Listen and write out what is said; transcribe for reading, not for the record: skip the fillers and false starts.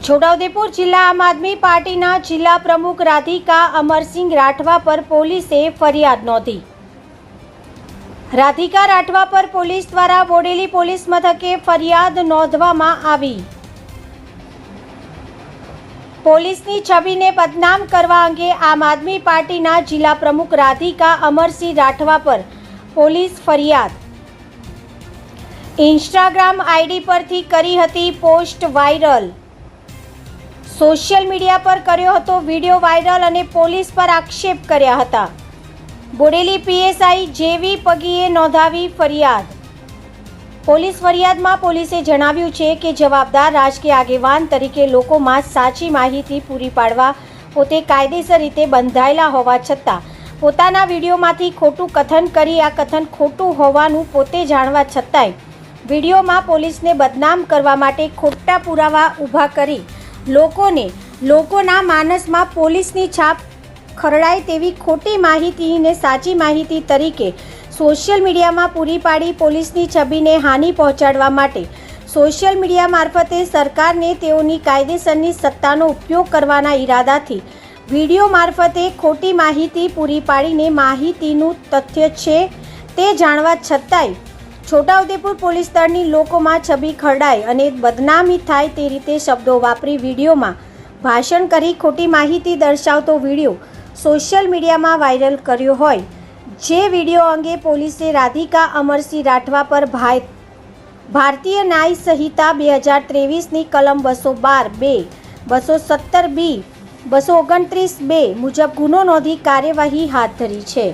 છોટાઉદેપુર જિલ્લા આમ આદમી પાર્ટીના જિલ્લા પ્રમુખ રાધિકા અમરસિંહ રાઠવા પર પોલીસે ફરિયાદ નોંધી। રાધિકા રાઠવા પર પોલીસ દ્વારા બોડેલી પોલીસ મથકે ફરિયાદ નોંધવામાં આવી। પોલીસની છબીને બદનામ કરવા અંગે આમ આદમી પાર્ટીના જિલ્લા પ્રમુખ રાધિકા અમરસિંહ રાઠવા પર પોલીસ ફરિયાદ। ઇન્સ્ટાગ્રામ આઈડી પરથી કરી હતી પોસ્ટ વાયરલ। સોશિયલ મીડિયા પર કર્યો હતો વિડીયો વાયરલ અને પોલીસ પર આક્ષેપ કર્યા હતા। બોડેલી પીએસઆઈ જેવી પગીએ નોંધાવી ફરિયાદ। પોલીસ ફરિયાદમાં પોલીસે જણાવ્યું છે કે જવાબદાર રાજકીય આગેવાન તરીકે લોકોમાં સાચી માહિતી પૂરી પાડવા પોતે કાયદેસર રીતે બંધાયેલા હોવા છતાં પોતાના વિડીયોમાંથી ખોટું કથન કરી આ કથન ખોટું હોવાનું પોતે જાણવા છતાંય વિડીયોમાં પોલીસને બદનામ કરવા માટે ખોટા પુરાવા ઊભા કરી લોકોના માનસમાં પોલીસની છાપ ખરડાય તેવી ખોટી માહિતીને સાચી માહિતી તરીકે સોશિયલ મીડિયામાં પૂરી પાડી પોલીસની છબીને હાનિ પહોંચાડવા માટે સોશિયલ મીડિયા મારફતે સરકારને તેઓની કાયદેસરની સત્તાનો ઉપયોગ કરવાના ઈરાદાથી વિડીયો મારફતે ખોટી માહિતી પૂરી પાડીને માહિતીનું તથ્ય છે તે જાણવા છતાંય છોટાઉદેપુર પોલીસ દળની લોકોમાં છબી ખરડાય અને બદનામી થાય તે રીતે શબ્દો વાપરી વિડીયોમાં ભાષણ કરી ખોટી માહિતી દર્શાવતો વિડીયો સોશિયલ મીડિયામાં વાયરલ કર્યો હોય, જે વિડીયો અંગે પોલીસે રાધિકા અમરસિંહ રાઠવા પર ભારતીય ન્યાય સંહિતા 2023ની કલમ 212(2), 217(b), 229(2) મુજબ ગુનો નોંધી કાર્યવાહી હાથ ધરી છે।